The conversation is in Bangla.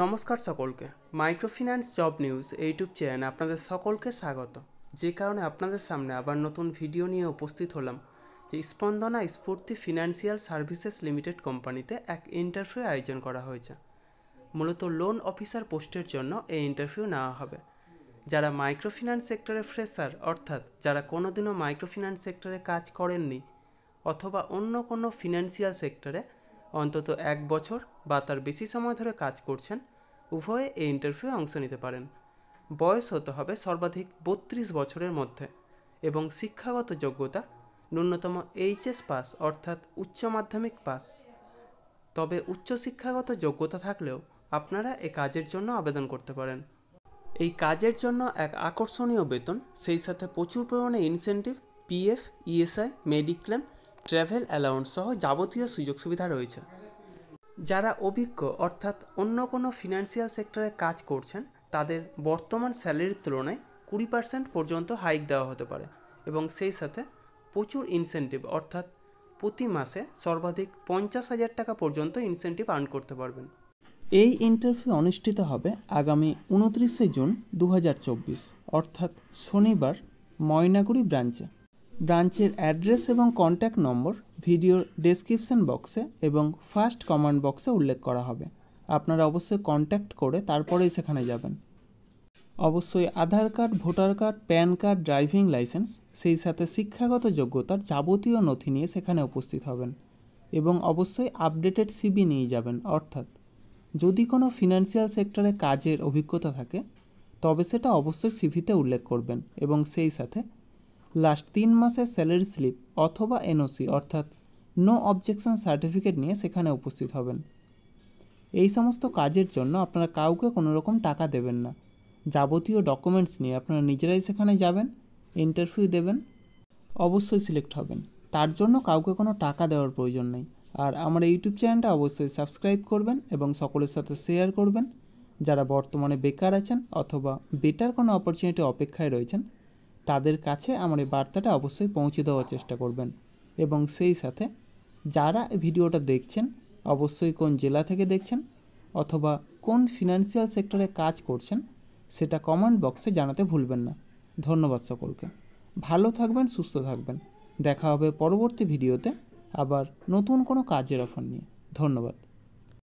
নমস্কার সকলকে। মাইক্রোফিন্যান্স জব নিউজ ইউটিউব চ্যানেলে আপনাদের সকলকে স্বাগত। যে কারণে আপনাদের সামনে আবার নতুন ভিডিও নিয়ে উপস্থিত হলাম যে স্পন্দনা স্ফূর্তি ফিনান্সিয়াল সার্ভিসেস লিমিটেড কোম্পানিতে এক ইন্টারভিউ আয়োজন করা হয়েছে। মূলত লোন অফিসার পোস্টের জন্য এই ইন্টারভিউ নেওয়া হবে। যারা মাইক্রোফিন্যান্স সেক্টরে ফ্রেশার, অর্থাৎ যারা কোনোদিনও মাইক্রোফিন্যান্স সেক্টরে কাজ করেননি অথবা অন্য কোনো ফিনান্সিয়াল সেক্টরে অন্তত 1 বছর বা তার বেশি সময় ধরে কাজ করছেন, উভয়ে এই ইন্টারভিউয়ে অংশ নিতে পারেন। বয়স হতে হবে সর্বাধিক 32 বছরের মধ্যে এবং শিক্ষাগত যোগ্যতা ন্যূনতম এইচএস পাস অর্থাৎ উচ্চ মাধ্যমিক পাস। তবে উচ্চশিক্ষাগত যোগ্যতা থাকলেও আপনারা এই কাজের জন্য আবেদন করতে পারেন। এই কাজের জন্য এক আকর্ষণীয় বেতন, সেই সাথে প্রচুর পরিমাণে incentive, PF, ESI, mediclaim, travel allowance সহ যাবতীয় সুযোগ সুবিধা রয়েছে। যারা অভিজ্ঞ অর্থাৎ অন্য কোনো ফিনান্সিয়াল সেক্টরে কাজ করছেন তাদের বর্তমান স্যালারির তুলনায় 20% পর্যন্ত হাইক দেওয়া হতে পারে এবং সেই সাথে প্রচুর ইনসেন্টিভ, অর্থাৎ প্রতি মাসে সর্বাধিক 50,000 টাকা পর্যন্ত ইনসেন্টিভ আর্ন করতে পারবেন। এই ইন্টারভিউ অনুষ্ঠিত হবে আগামী 29শে জুন 2024 অর্থাৎ শনিবার ময়নাগুড়ি ব্রাঞ্চের অ্যাড্রেস এবং কন্ট্যাক্ট নম্বর ভিডিওর ডেসক্রিপশন বক্সে এবং ফার্স্ট কমেন্ট বক্সে উল্লেখ করা হবে। আপনারা অবশ্যই কন্ট্যাক্ট করে তারপরেই সেখানে যাবেন। অবশ্যই Aadhaar card, voter card, PAN card, driving licence, সেই সাথে শিক্ষাগত যোগ্যতার যাবতীয় নথি নিয়ে সেখানে উপস্থিত হবেন এবং অবশ্যই আপডেটেড সিভি নিয়ে যাবেন। অর্থাৎ যদি কোনো ফিনান্সিয়াল সেক্টরে কাজের অভিজ্ঞতা থাকে তবে সেটা অবশ্যই সিভিতে উল্লেখ করবেন এবং সেই সাথে লাস্ট 3 মাসের স্যালারি স্লিপ অথবা এনওসি অর্থাৎ নো অবজেকশন সার্টিফিকেট নিয়ে সেখানে উপস্থিত হবেন। এই সমস্ত কাজের জন্য আপনারা কাউকে কোনো রকম টাকা দেবেন না। যাবতীয় ডকুমেন্টস নিয়ে আপনারা নিজেরাই সেখানে যাবেন, ইন্টারভিউ দেবেন, অবশ্যই সিলেক্ট হবেন। তার জন্য কাউকে কোনো টাকা দেওয়ার প্রয়োজন নেই। আর আমার ইউটিউব চ্যানেলটা অবশ্যই সাবস্ক্রাইব করবেন এবং সকলের সাথে শেয়ার করবেন। যারা বর্তমানে বেকার আছেন অথবা বেটার কোনো অপরচুনিটি অপেক্ষায় রয়েছেন তাদের কাছে আমার এই বার্তাটা অবশ্যই পৌঁছে দেওয়ার চেষ্টা করবেন। এবং সেই সাথে যারা ভিডিওটা দেখছেন অবশ্যই কোন জেলা থেকে দেখছেন অথবা কোন ফিনান্সিয়াল সেক্টরে কাজ করছেন সেটা কমেন্ট বক্সে জানাতে ভুলবেন না। ধন্যবাদ সকলকে। ভালো থাকবেন, সুস্থ থাকবেন। দেখা হবে পরবর্তী ভিডিওতে আবার নতুন কোনো কাজের অফার নিয়ে। ধন্যবাদ।